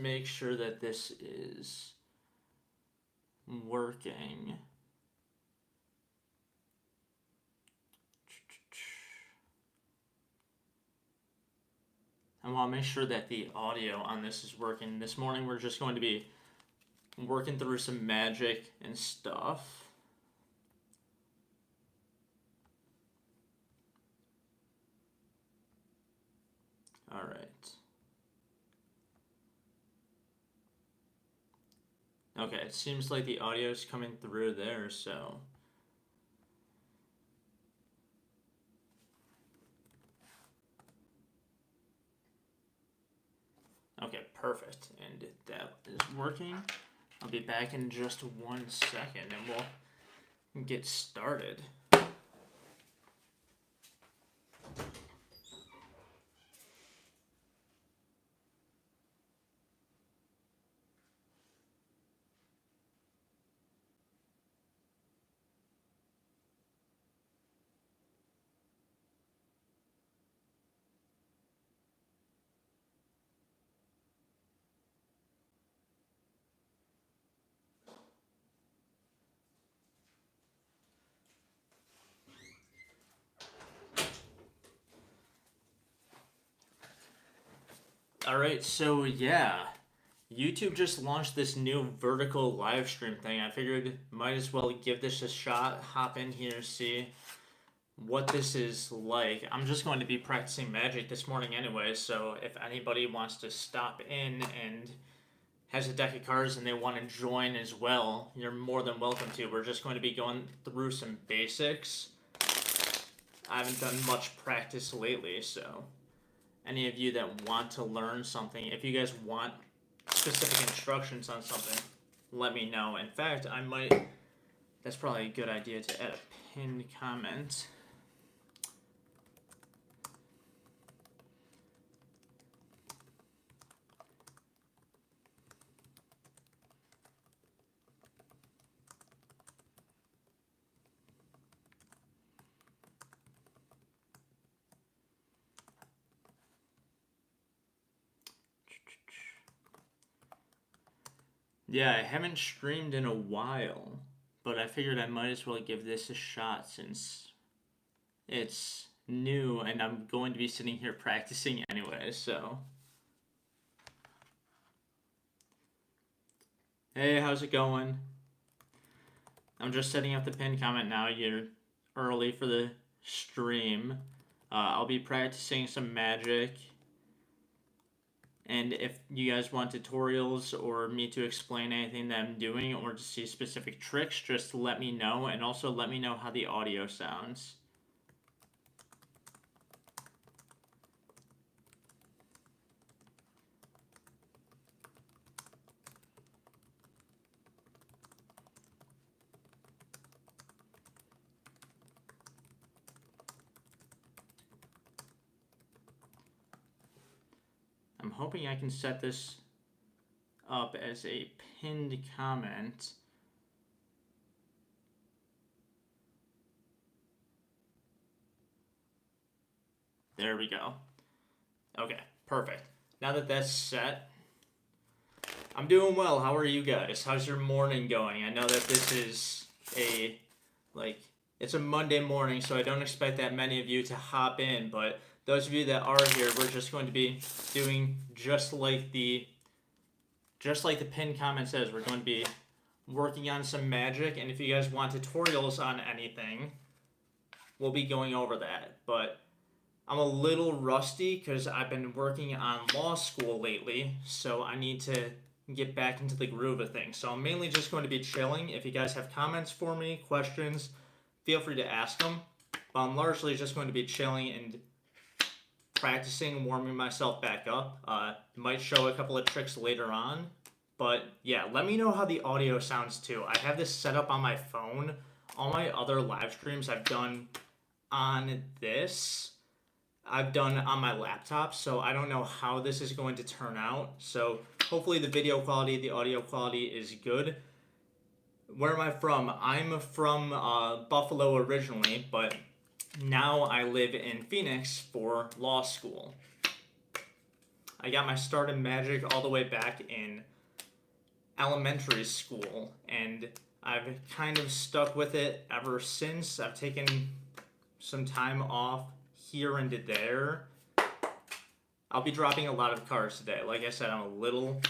make sure that this is working. I want to make sure that the audio on this is working. This morning we're just going to be working through some magic and stuff. All right. Okay, it seems like the audio is coming through there, so. Okay, perfect. And that is working. I'll be back in just 1 second and we'll get started. Alright, so yeah, YouTube just launched this new vertical live stream thing. I figured might as well give this a shot, hop in here, see what this is like. I'm just going to be practicing magic this morning anyway, so if anybody wants to stop in and has a deck of cards and they want to join as well, you're more than welcome to. We're just going to be going through some basics. I haven't done much practice lately, so any of you that want to learn something, if you guys want specific instructions on something, let me know. In fact, that's probably a good idea to add a pinned comment. Yeah, I haven't streamed in a while, but I figured I might as well give this a shot since it's new and I'm going to be sitting here practicing anyway, so. Hey, how's it going? I'm just setting up the pinned comment now. You're early for the stream. I'll be practicing some magic. And if you guys want tutorials or me to explain anything that I'm doing or to see specific tricks, just let me know. And also let me know how the audio sounds. I'm hoping I can set this up as a pinned comment. There we go. Okay, perfect. Now that that's set, I'm doing well. How are you guys? How's your morning going? I know that this is it's a Monday morning, so I don't expect that many of you to hop in, but those of you that are here, we're just going to be doing just like the pinned comment says. We're going to be working on some magic, and if you guys want tutorials on anything, we'll be going over that. But I'm a little rusty because I've been working on law school lately, so I need to get back into the groove of things. So I'm mainly just going to be chilling. If you guys have comments for me, questions, feel free to ask them. But I'm largely just going to be chilling and practicing, warming myself back up. Might show a couple of tricks later on. But yeah, let me know how the audio sounds too. I have this set up on my phone. All my other live streams I've done on this, I've done on my laptop, so I don't know how this is going to turn out. So hopefully the video quality, the audio quality is good. Where am I from? I'm from Buffalo originally, but now I live in Phoenix for law school. I got my start in Magic all the way back in elementary school, and I've kind of stuck with it ever since. I've taken some time off here and there. I'll be dropping a lot of cards today. Like I said, I'm a little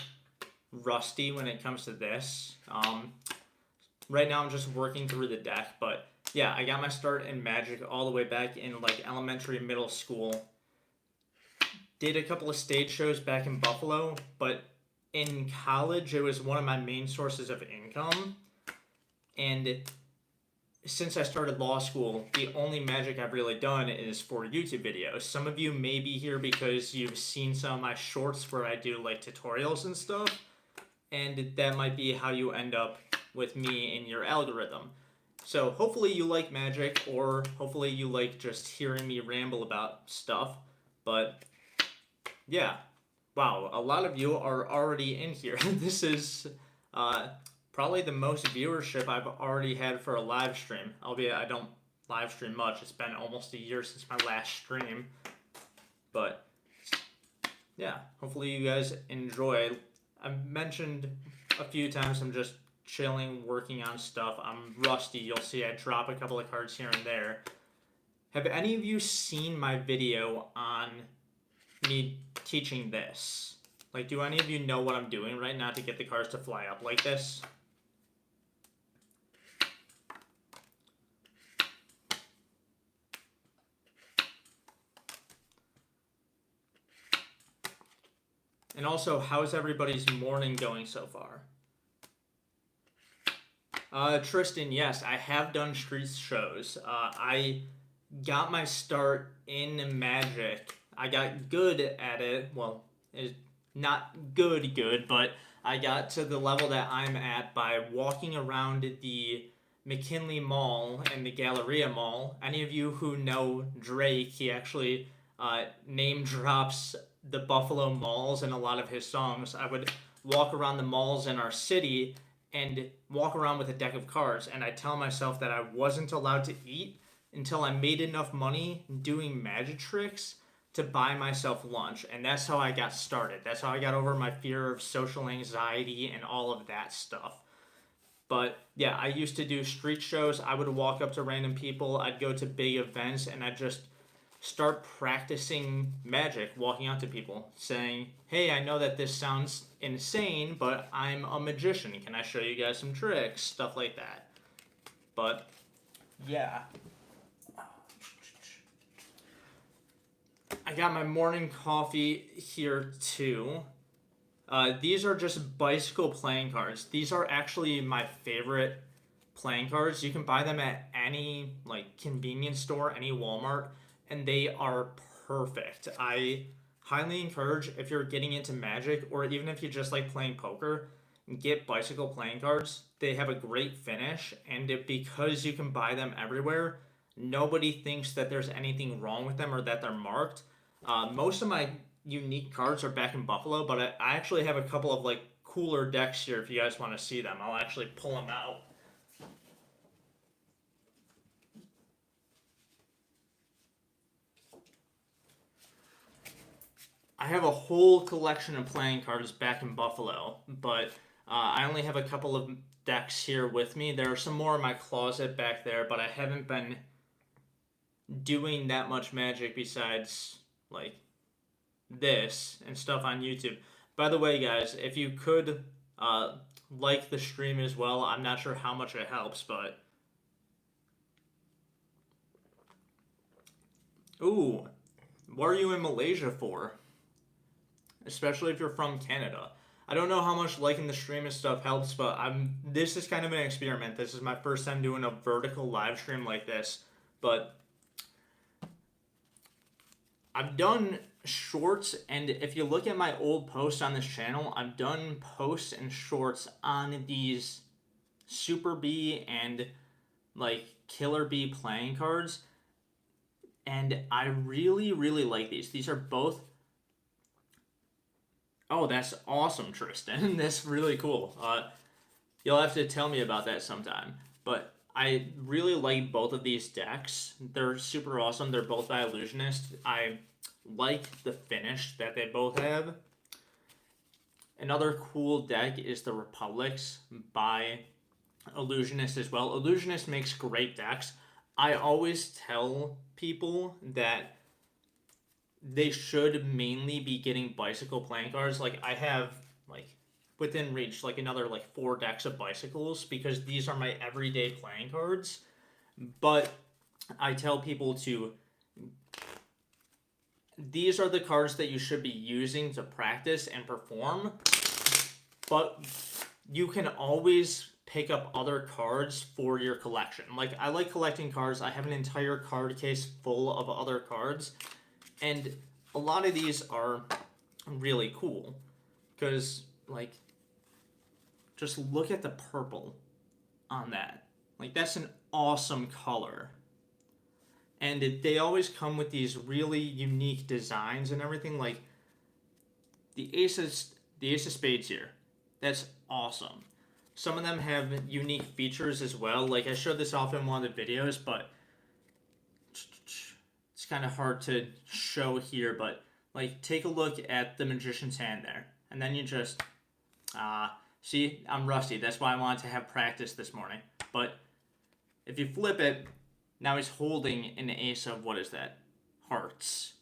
rusty when it comes to this. Right now I'm just working through the deck, but yeah, I got my start in Magic all the way back in like elementary, middle school. Did a couple of stage shows back in Buffalo, but in college it was one of my main sources of income. And since I started law school, the only Magic I've really done is for YouTube videos. Some of you may be here because you've seen some of my shorts where I do like tutorials and stuff, and that might be how you end up with me in your algorithm. So hopefully you like Magic, or hopefully you like just hearing me ramble about stuff. But yeah, wow, a lot of you are already in here. This is probably the most viewership I've already had for a live stream, albeit I don't live stream much. It's been almost a year since my last stream. But yeah, hopefully you guys enjoy. I've mentioned a few times I'm just chilling, working on stuff. I'm rusty. You'll see I drop a couple of cards here and there. Have any of you seen my video on me teaching this? Like, do any of you know what I'm doing right now to get the cards to fly up like this? And also, how's everybody's morning going so far? Tristan, yes, I have done street shows. I got my start in Magic. I got good at it. Well, it's not good, but I got to the level that I'm at by walking around the McKinley Mall and the Galleria Mall. Any of you who know Drake, he actually name drops the Buffalo malls in a lot of his songs. I would walk around the malls in our city and walk around with a deck of cards, and I tell myself that I wasn't allowed to eat until I made enough money doing magic tricks to buy myself lunch. And that's how I got started. That's how I got over my fear of social anxiety and all of that stuff. But yeah, I used to do street shows. I would walk up to random people. I'd go to big events, and I'd just start practicing Magic, walking out to people, saying, hey, I know that this sounds insane, but I'm a magician. Can I show you guys some tricks? Stuff like that. But yeah. I got my morning coffee here too. These are just bicycle playing cards. These are actually my favorite playing cards. You can buy them at any like convenience store, any Walmart, and they are perfect. I highly encourage, if you're getting into Magic, or even if you just like playing poker, get bicycle playing cards. They have a great finish, and because you can buy them everywhere, nobody thinks that there's anything wrong with them or that they're marked. Most of my unique cards are back in Buffalo, but I actually have a couple of like cooler decks here if you guys want to see them. I'll actually pull them out. I have a whole collection of playing cards back in Buffalo, but I only have a couple of decks here with me. There are some more in my closet back there, but I haven't been doing that much Magic besides like this and stuff on YouTube. By the way, guys, if you could like the stream as well, I'm not sure how much it helps, but ooh, what are you in Malaysia for? Especially if you're from Canada. I don't know how much liking the stream and stuff helps, but this is kind of an experiment. This is my first time doing a vertical live stream like this, but I've done shorts, and if you look at my old posts on this channel, I've done posts and shorts on these Super Bee and like Killer Bee playing cards, and I really, really like these. These are both... Oh, that's awesome, Tristan. That's really cool. You'll have to tell me about that sometime. But I really like both of these decks. They're super awesome. They're both by Illusionist. I like the finish that they both have. Another cool deck is the Republics by Illusionist as well. Illusionist makes great decks. I always tell people that they should mainly be getting bicycle playing cards. Like, I have, like, within reach, like, another, like, 4 decks of bicycles because these are my everyday playing cards. But I tell people to... These are the cards that you should be using to practice and perform. But you can always pick up other cards for your collection. Like, I like collecting cards. I have an entire card case full of other cards. And a lot of these are really cool. Because, like, just look at the purple on that. Like, that's an awesome color. And they always come with these really unique designs and everything. Like, the Ace of Spades here. That's awesome. Some of them have unique features as well. Like, I showed this off in one of the videos, but it's kind of hard to show here. But, like, take a look at the Magician's hand there. And then you just... see, I'm rusty. That's why I wanted to have practice this morning. But if you flip it... Now he's holding an ace of, what is that? Hearts.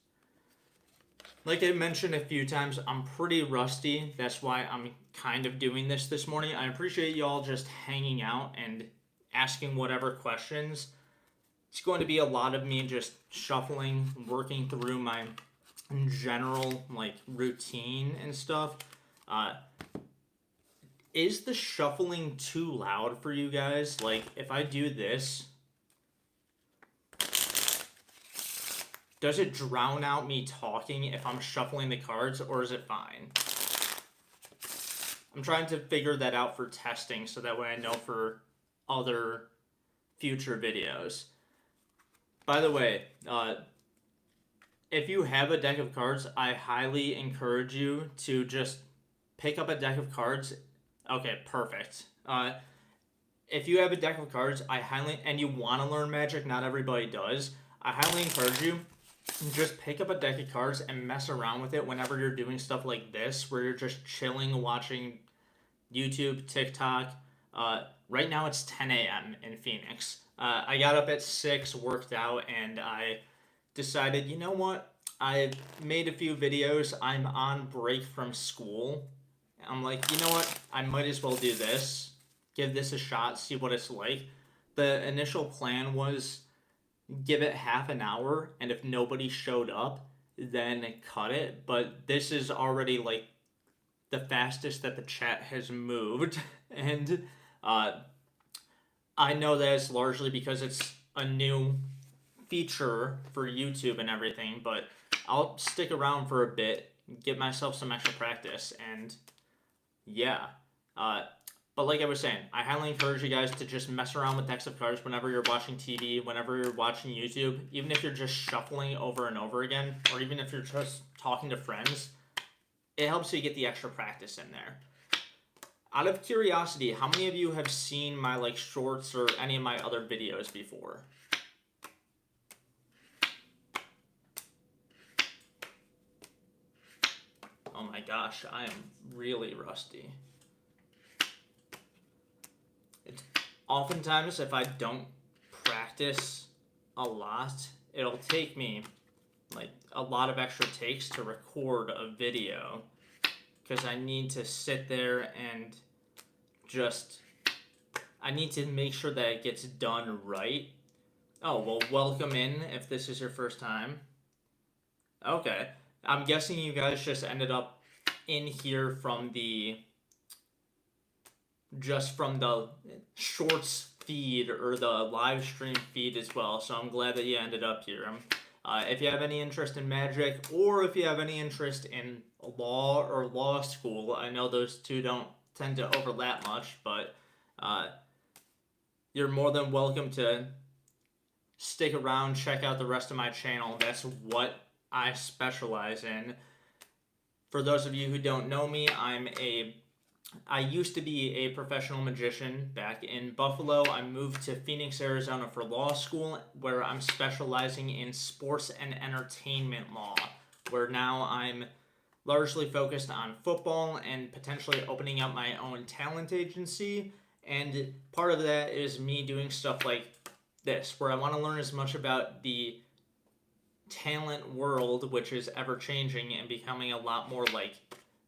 Like I mentioned a few times, I'm pretty rusty. That's why I'm kind of doing this morning. I appreciate y'all just hanging out and asking whatever questions. It's going to be a lot of me just shuffling, working through my general, like, routine and stuff. Is the shuffling too loud for you guys? Like, if I do this... Does it drown out me talking if I'm shuffling the cards, or is it fine? I'm trying to figure that out for testing, so that way I know for other future videos. By the way, if you have a deck of cards, I highly encourage you to just pick up a deck of cards. Okay, perfect. If you have a deck of cards, and you want to learn Magic, not everybody does, I highly encourage you, just pick up a deck of cards and mess around with it whenever you're doing stuff like this, where you're just chilling, watching YouTube, TikTok. Right now it's 10 a.m. in Phoenix. I got up at 6, worked out, and I decided, you know what? I made a few videos. I'm on break from school. I'm like, you know what? I might as well do this. Give this a shot, see what it's like. The initial plan was... give it half an hour, and if nobody showed up, then cut it. But this is already, like, the fastest that the chat has moved. And I know that it's largely because it's a new feature for YouTube and everything, but I'll stick around for a bit, get myself some extra practice, and yeah. But like I was saying, I highly encourage you guys to just mess around with decks of cards whenever you're watching TV, whenever you're watching YouTube, even if you're just shuffling over and over again, or even if you're just talking to friends. It helps you get the extra practice in there. Out of curiosity, how many of you have seen my, like, shorts or any of my other videos before? Oh my gosh, I am really rusty. Oftentimes, if I don't practice a lot, it'll take me, like, a lot of extra takes to record a video, because I need to sit there and just, I need to make sure that it gets done right. Oh, well, welcome in if this is your first time. Okay, I'm guessing you guys just ended up in here from the... just from the shorts feed or the live stream feed as well, so I'm glad that you ended up here. If you have any interest in Magic, or if you have any interest in law or law school, I know those two don't tend to overlap much, but you're more than welcome to stick around, check out the rest of my channel. That's what I specialize in. For those of you who don't know me, I used to be a professional magician back in Buffalo. I moved to Phoenix, Arizona for law school, where I'm specializing in sports and entertainment law, where now I'm largely focused on football and potentially opening up my own talent agency. And part of that is me doing stuff like this, where I want to learn as much about the talent world, which is ever changing and becoming a lot more like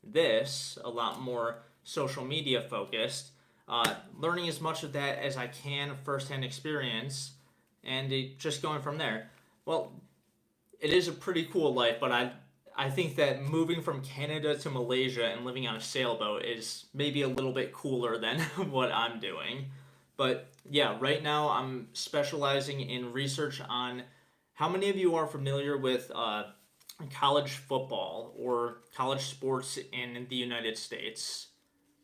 this, a lot more social media focused. Learning as much of that as I can, firsthand experience, and just going from there. Well, it is a pretty cool life, but I think that moving from Canada to Malaysia and living on a sailboat is maybe a little bit cooler than what I'm doing. But yeah, right now I'm specializing in research on how many of you are familiar with college football or college sports in the United States?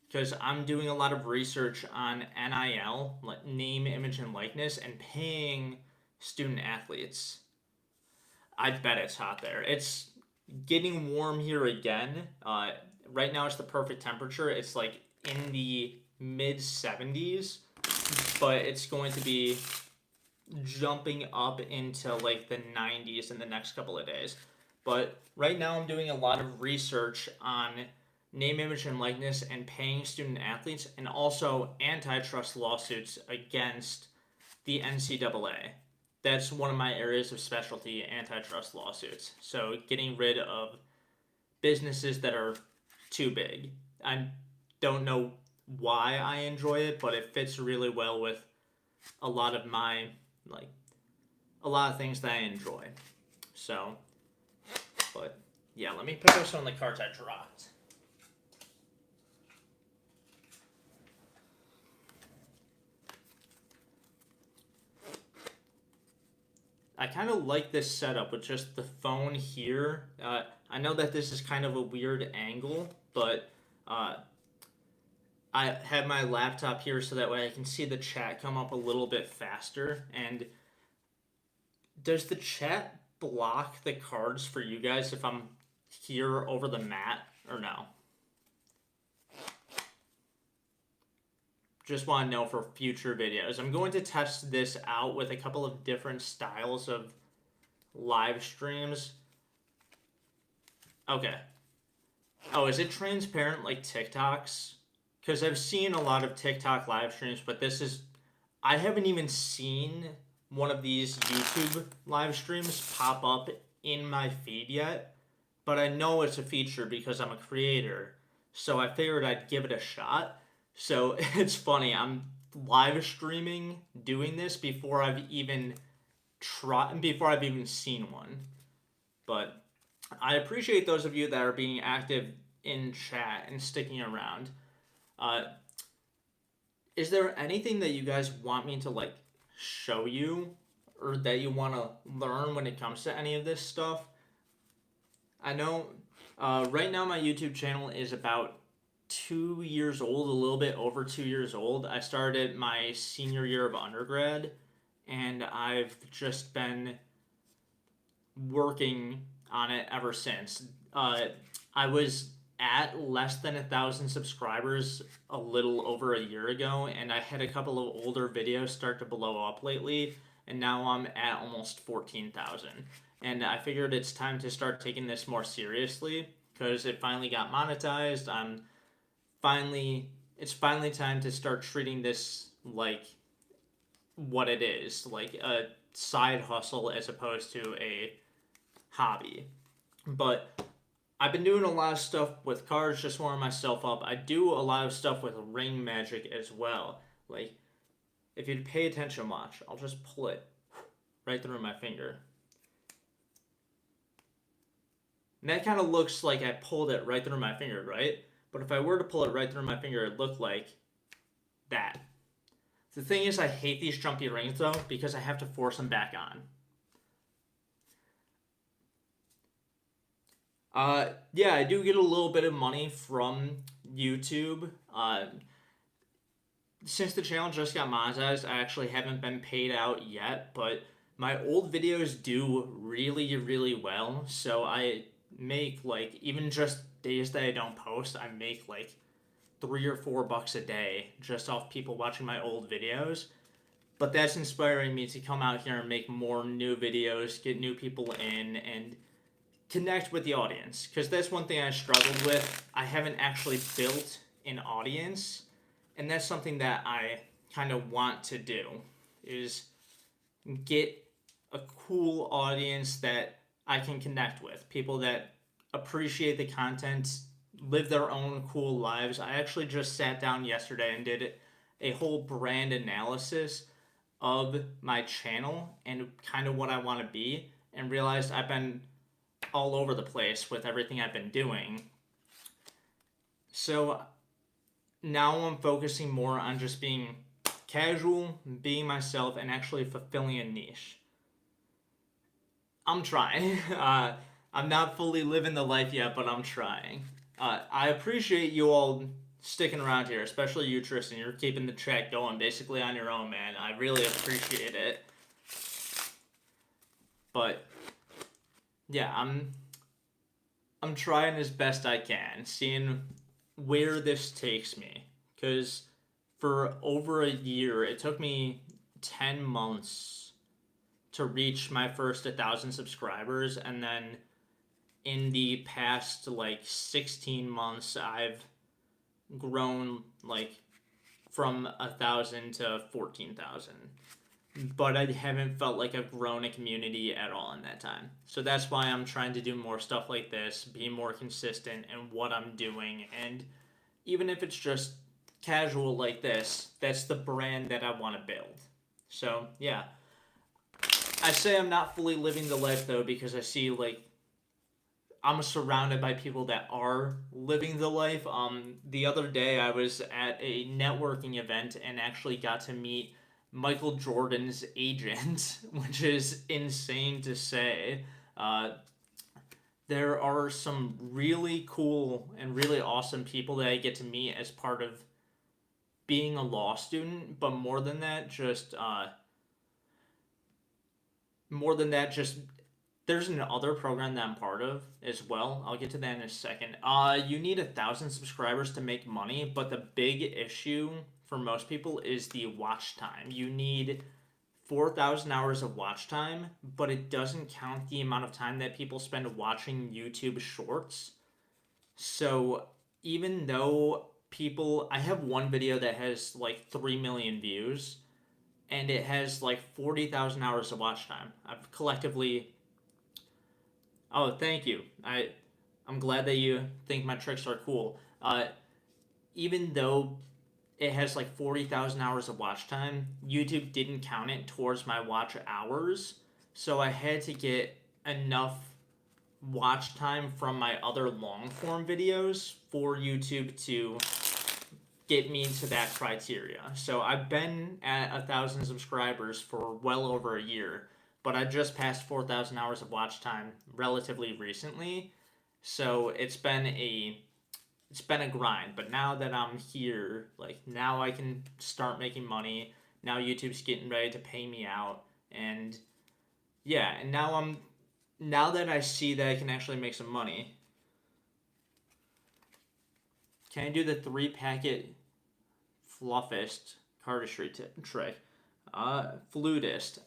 Because I'm doing a lot of research on NIL, like name, image, and likeness, and paying student athletes. I bet it's hot there. It's getting warm here again. Right now it's the perfect temperature. It's like in the mid 70s, but it's going to be jumping up into like the 90s in the next couple of days. But right now I'm doing a lot of research on name, image, and likeness and paying student athletes, and also antitrust lawsuits against the NCAA. That's one of my areas of specialty, antitrust lawsuits. So getting rid of businesses that are too big. I don't know why I enjoy it, but it fits really well with a lot of my, like, a lot of things that I enjoy. So, but yeah, let me pick up some of the cards I dropped. I kind of like this setup with just the phone here. I know that this is kind of a weird angle, but I have my laptop here so that way I can see the chat come up a little bit faster. And does the chat block the cards for you guys if I'm here over the mat or no? Just want to know for future videos. I'm going to test this out with a couple of different styles of live streams. Okay. Oh, is it transparent like TikTok's? Because I've seen a lot of TikTok live streams, but this is... I haven't even seen one of these YouTube live streams pop up in my feed yet, but I know it's a feature because I'm a creator, so I figured I'd give it a shot. So it's funny, I'm live streaming doing this before I've even seen one. But I appreciate those of you that are being active in chat and sticking around. Is there anything that you guys want me to like show you or that you want to learn when it comes to any of this stuff? I know right now my YouTube channel is about 2 years old, a little bit over 2 years old. I started my senior year of undergrad, and I've just been working on it ever since. I was at less than 1,000 subscribers a little over a year ago, and I had a couple of older videos start to blow up lately, and now I'm at almost 14,000. And I figured it's time to start taking this more seriously because it finally got monetized. It's finally time to start treating this like what it is, like a side hustle as opposed to a hobby. But I've been doing a lot of stuff with cards, just warming myself up. I do a lot of stuff with ring magic as well. Like, if you'd pay attention, watch. I'll just pull it right through my finger. And that kind of looks like I pulled it right through my finger, right? But if I were to pull it right through my finger, it'd look like that. The thing is, I hate these jumpy rings, though, because I have to force them back on. Yeah, I do get a little bit of money from YouTube. Since the channel just got monetized, I actually haven't been paid out yet, but my old videos do really, really well, so I make, like, even just days that I don't post, I make, like, $3 or $4 a day just off people watching my old videos. But that's inspiring me to come out here and make more new videos, get new people in, and connect with the audience, because that's one thing I struggled with. I haven't actually built an audience, and that's something that I kind of want to do, is get a cool audience that I can connect with, people that appreciate the content, live their own cool lives. I actually just sat down yesterday and did a whole brand analysis of my channel and kind of what I want to be, and realized I've been all over the place with everything I've been doing. So now I'm focusing more on just being casual, being myself, and actually fulfilling a niche. I'm trying. I'm not fully living the life yet, but I'm trying. I appreciate you all sticking around here, especially you, Tristan. You're keeping the chat going basically on your own, man. I really appreciate it. But yeah, I'm trying as best I can, seeing where this takes me. Because for over a year, it took me 10 months to reach my first 1,000 subscribers, and then in the past like 16 months, I've grown like from 1,000 to 14,000. But I haven't felt like I've grown a community at all in that time. So that's why I'm trying to do more stuff like this, be more consistent in what I'm doing, and even if it's just casual like this, that's the brand that I want to build. So yeah, I say I'm not fully living the life though, because I see like I'm surrounded by people that are living the life. The other day I was at a networking event and actually got to meet Michael Jordan's agent, which is insane to say. There are some really cool and really awesome people that I get to meet as part of being a law student, but more than that, just there's another program that I'm part of as well. I'll get to that in a second. You need 1,000 subscribers to make money, but the big issue for most people is the watch time. You need 4,000 hours of watch time, but it doesn't count the amount of time that people spend watching YouTube shorts. So even though I have one video that has like 3 million views, and it has like 40,000 hours of watch time. I've collectively... Oh, thank you. I'm glad that you think my tricks are cool. Even though it has like 40,000 hours of watch time, YouTube didn't count it towards my watch hours. So I had to get enough watch time from my other long form videos for YouTube to get me to that criteria. So I've been at 1,000 subscribers for well over a year, but I just passed 4,000 hours of watch time relatively recently. So it's been a grind, but now that I'm here, like now I can start making money. Now YouTube's getting ready to pay me out, and yeah, and now that I see that I can actually make some money. Can I do the 3-packet fluffist cardistry trick? Flutist.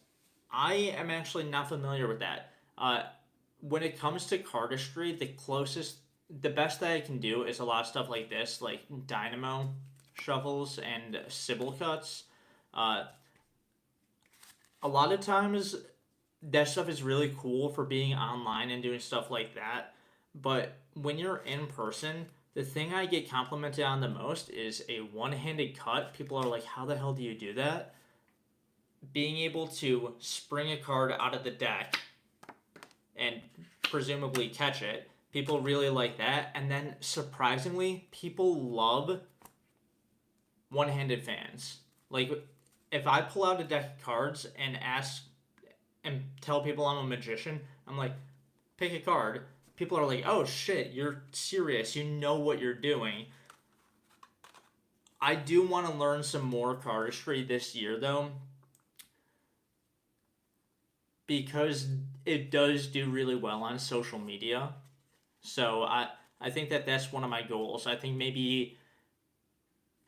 I am actually not familiar with that. When it comes to cardistry, the best that I can do is a lot of stuff like this, like dynamo shuffles and Sybil cuts. A lot of times that stuff is really cool for being online and doing stuff like that, but when you're in person, the thing I get complimented on the most is a one-handed cut. People are like, how the hell do you do that? Being able to spring a card out of the deck and presumably catch it. People really like that. And then, surprisingly, people love one-handed fans. Like, if I pull out a deck of cards and tell people I'm a magician, I'm like, pick a card. People are like, oh shit, you're serious. You know what you're doing. I do want to learn some more cardistry this year, though, because it does do really well on social media. So I think that that's one of my goals. I think maybe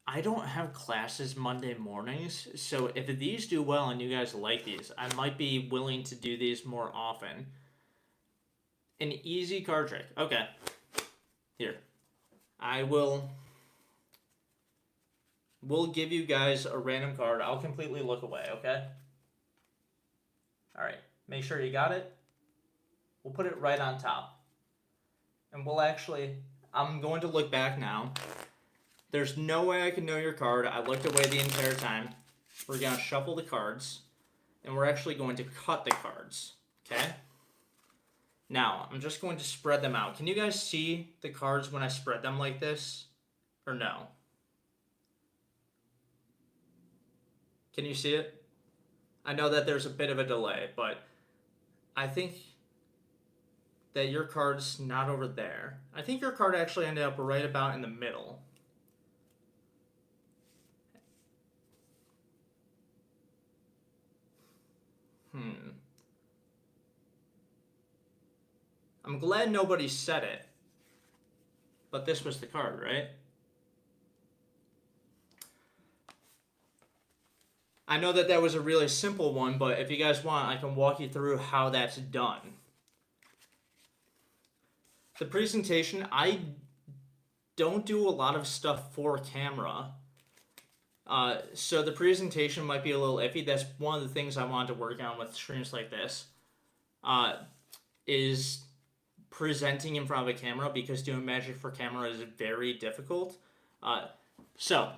I don't have classes Monday mornings, so if these do well and you guys like these, I might be willing to do these more often. An easy card trick. Okay. Here. We'll give you guys a random card. I'll completely look away, okay? All right. Make sure you got it. We'll put it right on top. And I'm going to look back now. There's no way I can know your card. I looked away the entire time. We're going to shuffle the cards. And we're actually going to cut the cards, okay? Now, I'm just going to spread them out. Can you guys see the cards when I spread them like this? Or no? Can you see it? I know that there's a bit of a delay, but I think that your card's not over there. I think your card actually ended up right about in the middle. I'm glad nobody said it. But this was the card, right? I know that was a really simple one, but if you guys want, I can walk you through how that's done. The presentation, I don't do a lot of stuff for camera. So the presentation might be a little iffy. That's one of the things I wanted to work on with streams like this. Is presenting in front of a camera, because doing magic for camera is very difficult. So,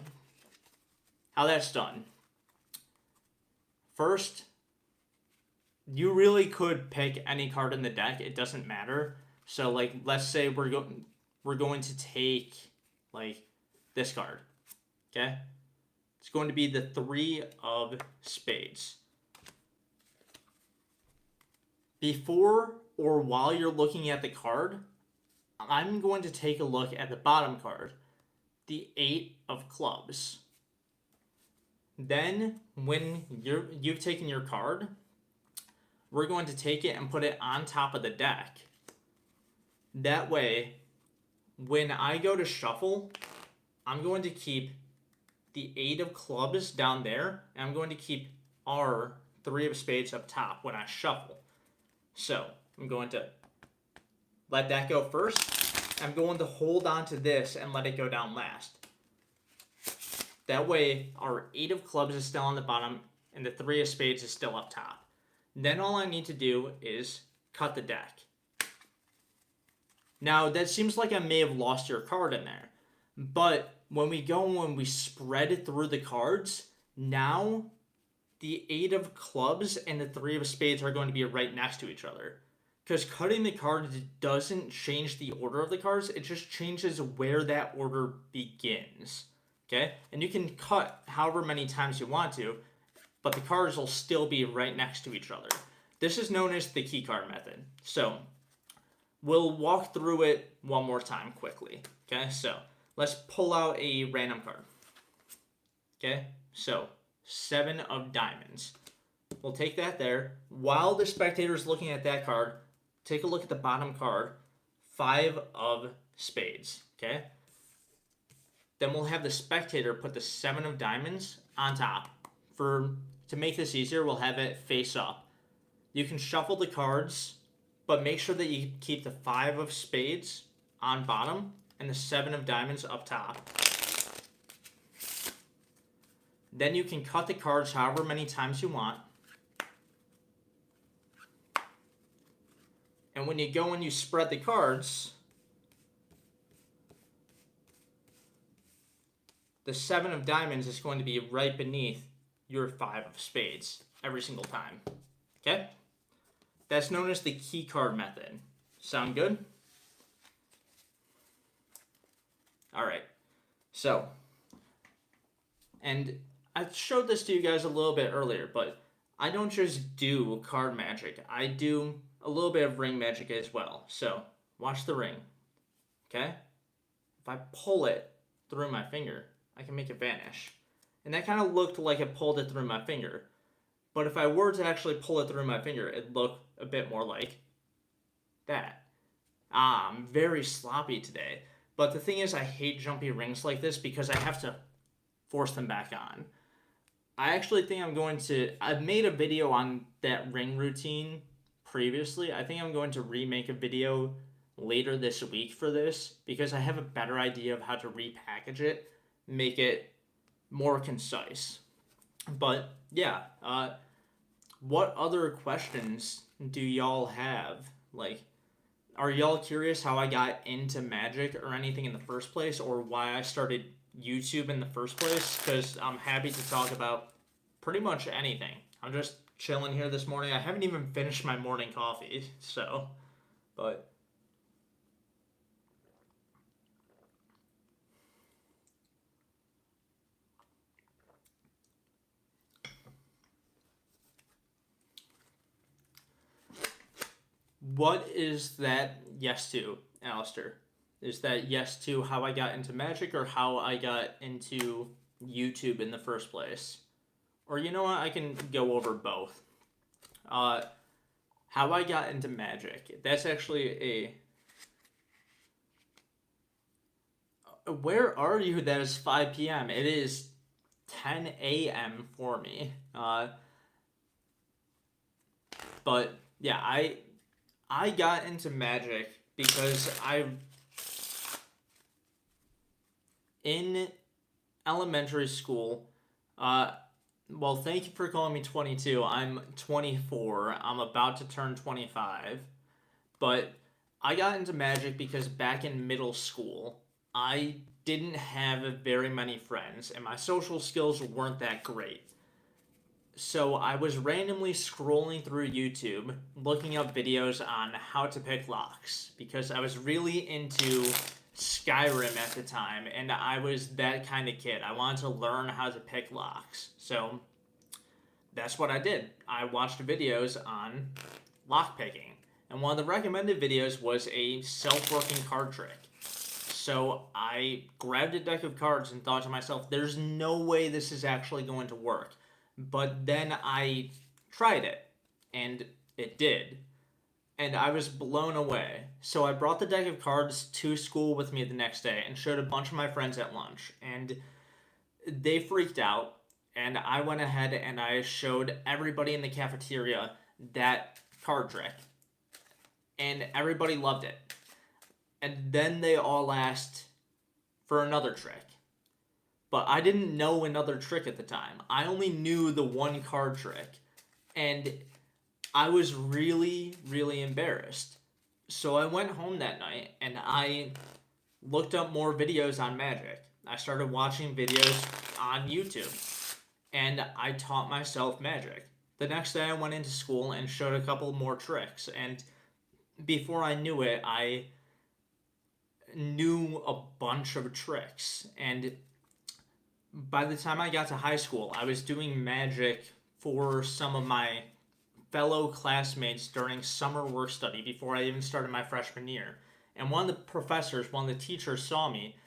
how that's done. First, you really could pick any card in the deck. It doesn't matter. So, like, let's say we're going to take, like, this card. Okay? It's going to be the 3 of spades. Before or while you're looking at the card, I'm going to take a look at the bottom card, the 8 of clubs. Then, when you've taken your card, we're going to take it and put it on top of the deck. That way, when I go to shuffle, I'm going to keep the 8 of clubs down there, and I'm going to keep our 3 of spades up top when I shuffle. So, I'm going to let that go first. I'm going to hold on to this and let it go down last. That way, our 8 of clubs is still on the bottom, and the 3 of spades is still up top. Then all I need to do is cut the deck. Now, that seems like I may have lost your card in there. But when we spread it through the cards, now the 8 of clubs and the 3 of spades are going to be right next to each other. Because cutting the cards doesn't change the order of the cards, it just changes where that order begins. Okay? And you can cut however many times you want to, but the cards will still be right next to each other. This is known as the key card method. So, we'll walk through it one more time quickly. Okay? So, let's pull out a random card. Okay? So, 7 of diamonds. We'll take that there. While the spectator is looking at that card, take a look at the bottom card, 5 of spades. Okay? Then we'll have the spectator put the 7 of diamonds on top. To make this easier, we'll have it face up. You can shuffle the cards, but make sure that you keep the 5 of spades on bottom and the 7 of diamonds up top. Then you can cut the cards however many times you want. And when you go and you spread the cards, the 7 of diamonds is going to be right beneath your 5 of spades every single time. Okay? That's known as the key card method. Sound good? Alright. So, and I showed this to you guys a little bit earlier, but I don't just do card magic. I do a little bit of ring magic as well. So, watch the ring. Okay? If I pull it through my finger, I can make it vanish. And that kind of looked like it pulled it through my finger. But if I were to actually pull it through my finger, it'd look a bit more like that. I'm very sloppy today. But the thing is, I hate jumpy rings like this because I have to force them back on. I actually think I've made a video on that ring routine previously, I think I'm going to remake a video later this week for this because I have a better idea of how to repackage it, make it more concise. But yeah, what other questions do y'all have? Like, are y'all curious how I got into magic or anything in the first place, or why I started YouTube in the first place? Because I'm happy to talk about pretty much anything. I'm just chilling here this morning. I haven't even finished my morning coffee, so, but what is that yes to, Alistair? Is that yes to how I got into magic or how I got into YouTube in the first place? Or you know what? I can go over both. How I got into magic. That's actually a. Where are you? That is 5 p.m. It is 10 a.m. for me. But yeah, I got into magic because in elementary school, well, thank you for calling me 22. I'm 24. I'm about to turn 25. But I got into magic because back in middle school, I didn't have very many friends and my social skills weren't that great. So I was randomly scrolling through YouTube looking up videos on how to pick locks because I was really into Skyrim at the time and I was that kind of kid. I wanted to learn how to pick locks. So that's what I did. I watched videos on lock picking. And one of the recommended videos was a self-working card trick. So I grabbed a deck of cards and thought to myself, there's no way this is actually going to work. But then I tried it, and it did. And I was blown away. So I brought the deck of cards to school with me the next day and showed a bunch of my friends at lunch. And they freaked out, and I went ahead and I showed everybody in the cafeteria that card trick. And everybody loved it. And then they all asked for another trick. But I didn't know another trick at the time. I only knew the one card trick. And I was really, really embarrassed. So I went home that night and I looked up more videos on magic. I started watching videos on YouTube. And I taught myself magic. The next day I went into school and showed a couple more tricks. And before I knew it, I knew a bunch of tricks. And by the time I got to high school, I was doing magic for some of my fellow classmates during summer work study before I even started my freshman year. And one of the professors, one of the teachers saw me,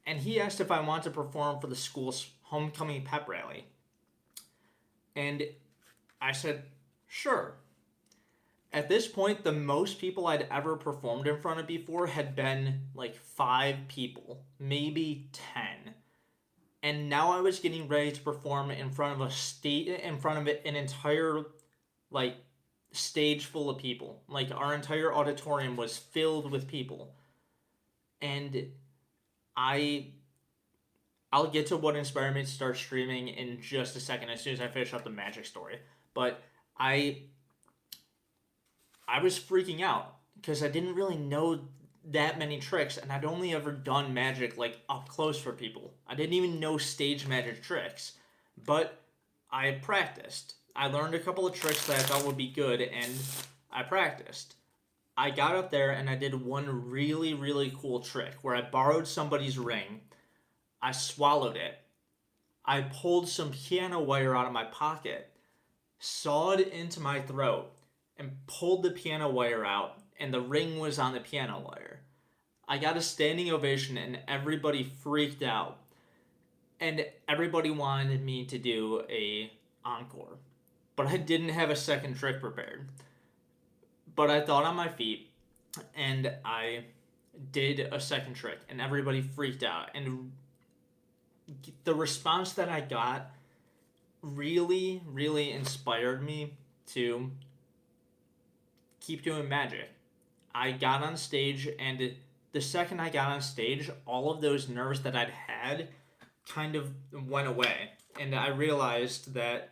and he asked if I wanted to perform for the school's homecoming pep rally. And I said, sure. At this point, the most people I'd ever performed in front of before had been like 5 people, maybe 10. And now I was getting ready to perform in front of an entire like stage full of people. Like our entire auditorium was filled with people. And I'll get to what inspired me to start streaming in just a second as soon as I finish up the magic story. But I was freaking out because I didn't really know that many tricks, and I'd only ever done magic like up close for people. I didn't even know stage magic tricks, but I practiced. I learned a couple of tricks that I thought would be good, and I practiced. I got up there and I did one really, really cool trick where I borrowed somebody's ring, I swallowed it, I pulled some piano wire out of my pocket, sawed into my throat, and pulled the piano wire out, and the ring was on the piano wire. I got a standing ovation and everybody freaked out. And everybody wanted me to do a encore. But I didn't have a second trick prepared. But I thought on my feet and I did a second trick and everybody freaked out. And the response that I got really, really inspired me to keep doing magic. I got on stage, and the second I got on stage, all of those nerves that I'd had kind of went away. And I realized that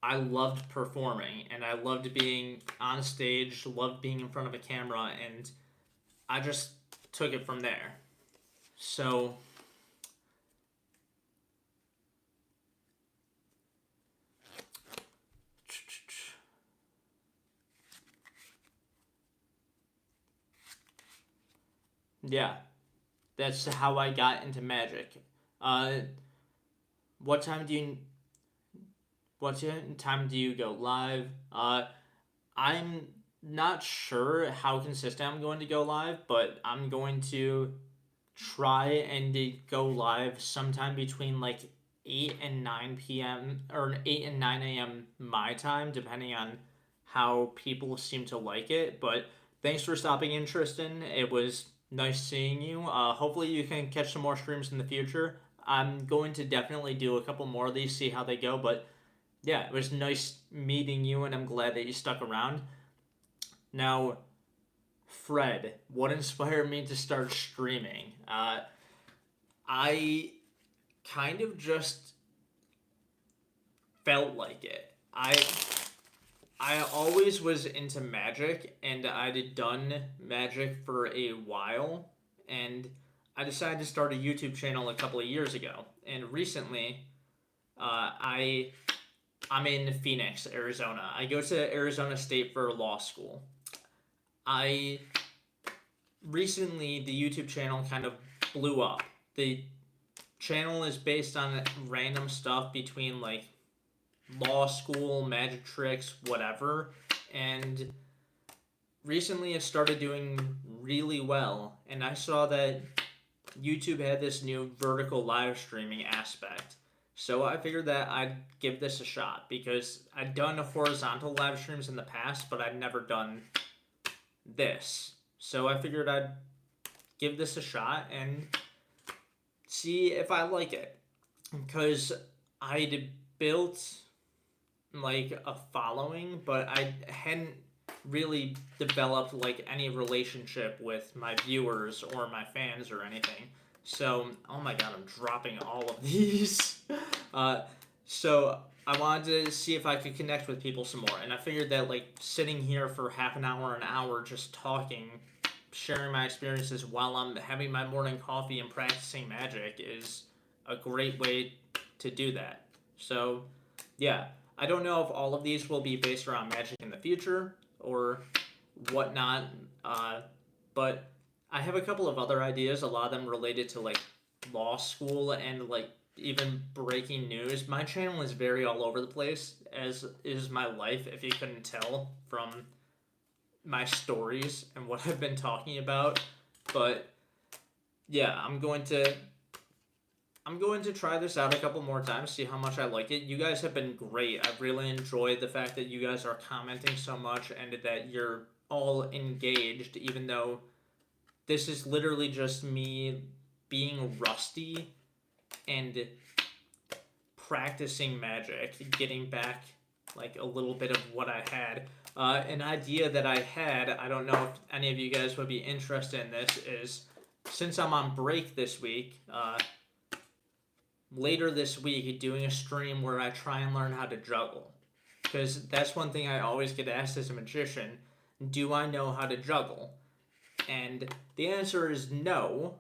I loved performing, and I loved being on stage, loved being in front of a camera, and I just took it from there. So, yeah, that's how I got into magic. Uh, what time do you go live? I'm not sure how consistent I'm going to go live, but I'm going to try and go live sometime between like 8 and 9 p.m. or 8 and 9 a.m. my time, depending on how people seem to like it. But thanks for stopping in, Tristan. It was nice seeing you. Hopefully you can catch some more streams in the future. I'm going to definitely do a couple more of these, see how they go. But yeah, it was nice meeting you, and I'm glad that you stuck around. Now, Fred, what inspired me to start streaming? I kind of just felt like it. I always was into magic, and I'd done magic for a while, and I decided to start a YouTube channel a couple of years ago. And recently, I'm in Phoenix, Arizona. I go to Arizona State for law school. Recently, the YouTube channel kind of blew up. The channel is based on random stuff between like law school, magic tricks, whatever. And recently it started doing really well. And I saw that YouTube had this new vertical live streaming aspect. So I figured that I'd give this a shot because I'd done horizontal live streams in the past, but I'd never done this. So I figured I'd give this a shot and see if I like it. Because I'd built like a following, but I hadn't really developed like any relationship with my viewers or my fans or anything. So, oh my god, I'm dropping all of these. So I wanted to see if I could connect with people some more, and I figured that like sitting here for half an hour just talking, sharing my experiences while I'm having my morning coffee and practicing magic is a great way to do that. So, yeah, I don't know if all of these will be based around magic in the future or whatnot, but I have a couple of other ideas, a lot of them related to like law school and like even breaking news. My channel is very all over the place, as is my life, if you couldn't tell from my stories and what I've been talking about. But yeah, I'm going to try this out a couple more times, see how much I like it. You guys have been great. I've really enjoyed the fact that you guys are commenting so much and that you're all engaged, even though this is literally just me being rusty and practicing magic, getting back like a little bit of what I had. An idea that I had, I don't know if any of you guys would be interested in this, is since I'm on break this week, later this week doing a stream where I try and learn how to juggle. Because that's one thing I always get asked as a magician, do I know how to juggle? And the answer is no.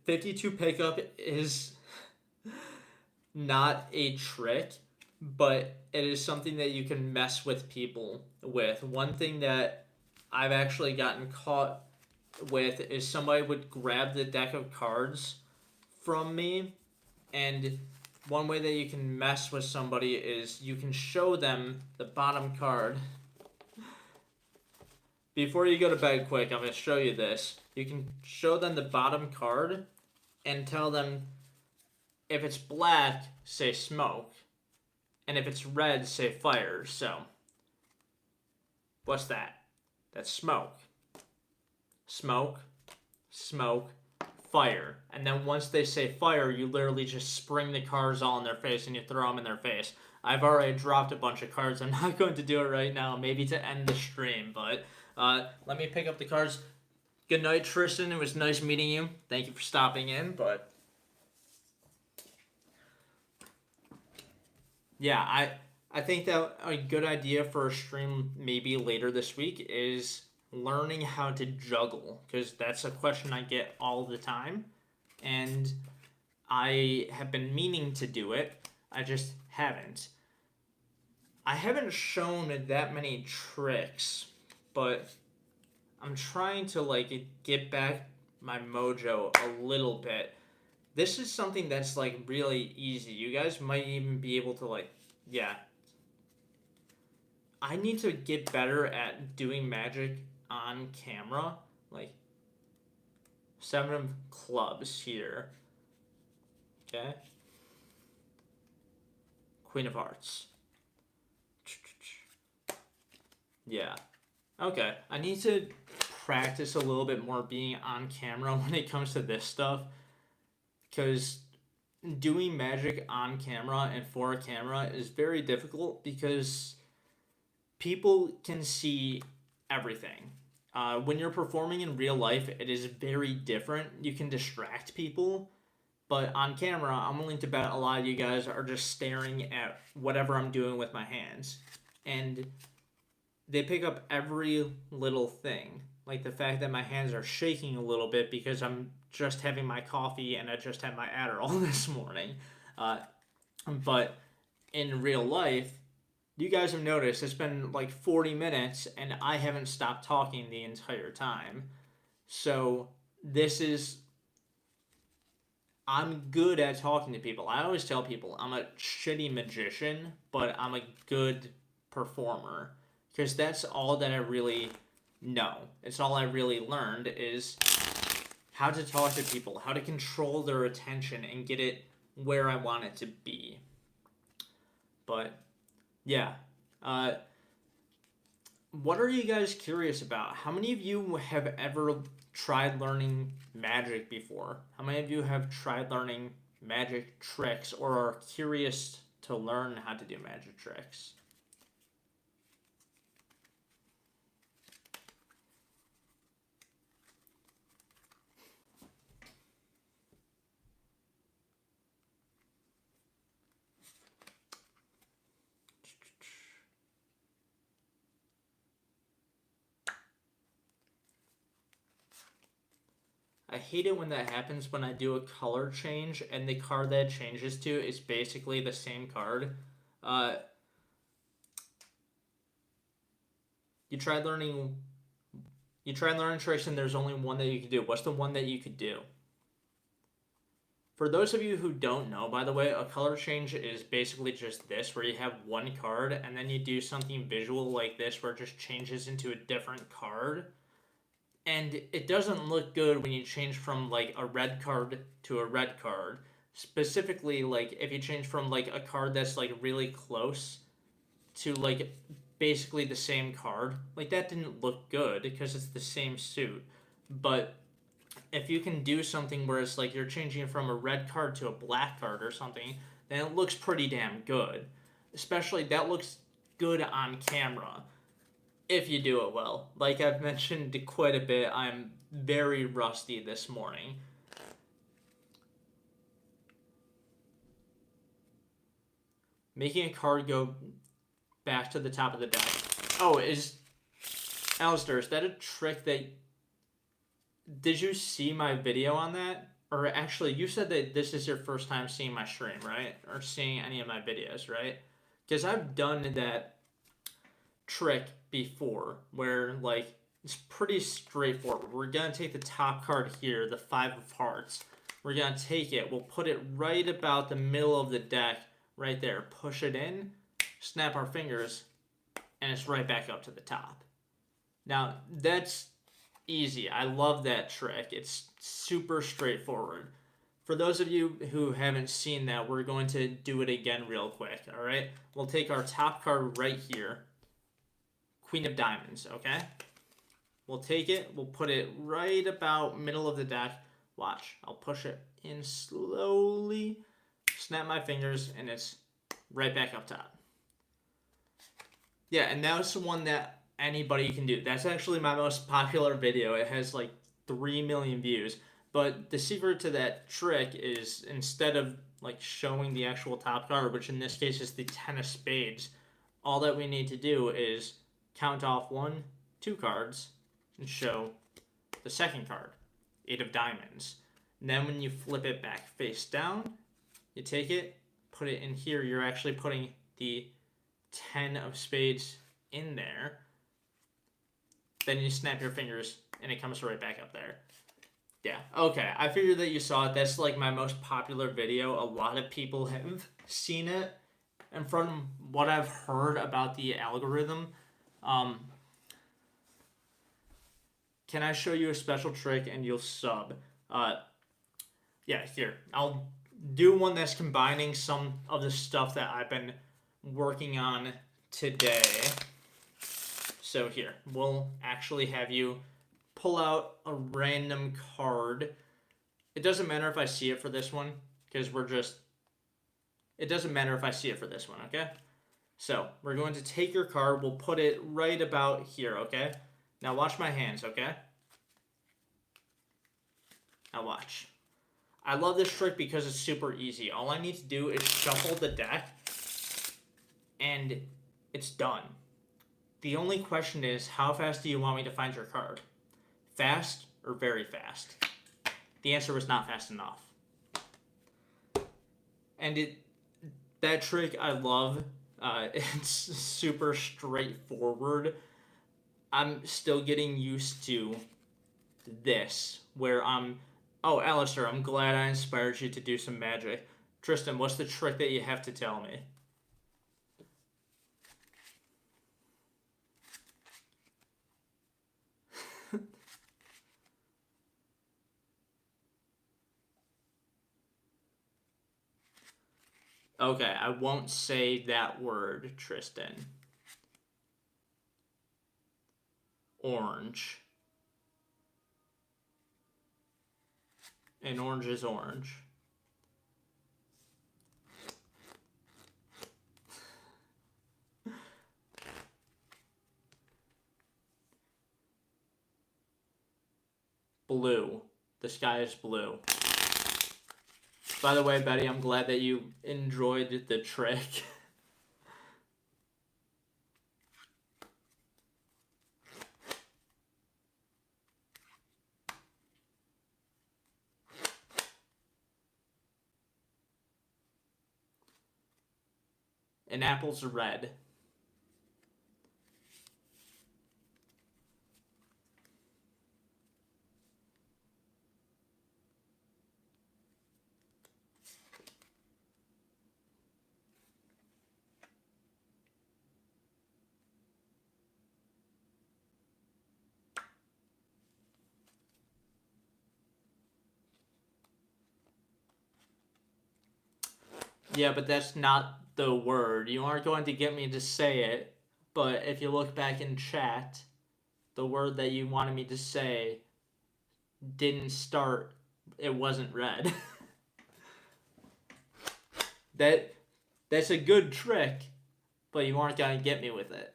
52 pickup is not a trick, but it is something that you can mess with people with. One thing that I've actually gotten caught with is somebody would grab the deck of cards from me, and one way that you can mess with somebody is you can show them the bottom card. Before you go to bed quick, I'm going to show you this. You can show them the bottom card and tell them if it's black, say smoke, and if it's red, say fire. So, what's that? That's smoke. Smoke, smoke, fire. And then once they say fire, you literally just spring the cards all in their face and you throw them in their face. I've already dropped a bunch of cards. I'm not going to do it right now, maybe to end the stream, but let me pick up the cards. Good night, Tristan. It was nice meeting you. Thank you for stopping in, but yeah, I think that a good idea for a stream maybe later this week is learning how to juggle, because that's a question I get all the time, and I have been meaning to do it. I just haven't. I haven't shown that many tricks, but I'm trying to like get back my mojo a little bit. This is something that's like really easy. You guys might even be able to like, yeah. I need to get better at doing magic on camera. Like 7 of clubs here. Okay. Queen of hearts. Yeah. Okay. I need to practice a little bit more being on camera when it comes to this stuff, because doing magic on camera and for a camera is very difficult because people can see everything. When you're performing in real life, it is very different. You can distract people, but on camera, I'm willing to bet a lot of you guys are just staring at whatever I'm doing with my hands, and they pick up every little thing. Like the fact that my hands are shaking a little bit because I'm just having my coffee and I just had my Adderall this morning. But in real life, you guys have noticed it's been like 40 minutes and I haven't stopped talking the entire time. So I'm good at talking to people. I always tell people I'm a shitty magician, but I'm a good performer, because that's all that I really know. It's all I really learned is how to talk to people, how to control their attention and get it where I want it to be. But yeah, what are you guys curious about? How many of you have ever tried learning magic before? How many of you have tried learning magic tricks or are curious to learn how to do magic tricks? I hate it when that happens when I do a color change and the card that it changes to is basically the same card. You try learning tricks and there's only one that you can do. What's the one that you could do? For those of you who don't know, by the way, a color change is basically just this, where you have one card and then you do something visual like this where it just changes into a different card. And it doesn't look good when you change from like a red card to a red card. Specifically, like if you change from like a card that's like really close to like basically the same card, like that didn't look good because it's the same suit. But if you can do something where it's like you're changing from a red card to a black card or something, then it looks pretty damn good. Especially that looks good on camera if you do it well. Like I've mentioned quite a bit, I'm very rusty this morning. Making a card go back to the top of the deck. Oh, Alistair, is that a trick that... Did you see my video on that? Or actually, you said that this is your first time seeing my stream, right? Or seeing any of my videos, right? Because I've done that trick before where like it's pretty straightforward. We're gonna take the top card here, the 5 of hearts. We're gonna take it, we'll put it right about the middle of the deck, right there, push it in, snap our fingers, and it's right back up to the top. Now that's easy. I love that trick. It's super straightforward. For those of you who haven't seen that, we're going to do it again real quick. All right, we'll take our top card right here, Queen of Diamonds, okay? We'll take it, we'll put it right about middle of the deck, Watch. I'll push it in slowly, snap my fingers, and it's right back up top. Yeah, and that's the one that anybody can do. That's actually my most popular video. It has like 3 million views. But the secret to that trick is instead of like showing the actual top card, which in this case is the 10 of spades, all that we need to do is count off 1, 2 cards and show the second card, 8 of diamonds. And then when you flip it back face down, you take it, put it in here. You're actually putting the 10 of spades in there. Then you snap your fingers and it comes right back up there. Yeah, okay. I figured that you saw it. That's like my most popular video. A lot of people have seen it. And from what I've heard about the algorithm, can I show you a special trick and you'll sub? Yeah, here. I'll do one that's combining some of the stuff that I've been working on today. So here, we'll actually have you pull out a random card. It doesn't matter if I see it for this one, because it doesn't matter if I see it for this one, okay? So, we're going to take your card, we'll put it right about here, okay? Now watch my hands, okay? Now watch. I love this trick because it's super easy. All I need to do is shuffle the deck, and it's done. The only question is, how fast do you want me to find your card? Fast or very fast? The answer was not fast enough. And that trick I love. It's super straightforward. I'm still getting used to this, where oh, Alistair, I'm glad I inspired you to do some magic. Tristan, what's the trick that you have to tell me? Okay, I won't say that word, Tristan. Orange. And orange is orange. Blue. The sky is blue. By the way, Betty, I'm glad that you enjoyed the trick. And apples are red. Yeah, but that's not the word. You aren't going to get me to say it, but if you look back in chat, the word that you wanted me to say didn't start, it wasn't red. That's a good trick, but you aren't going to get me with it.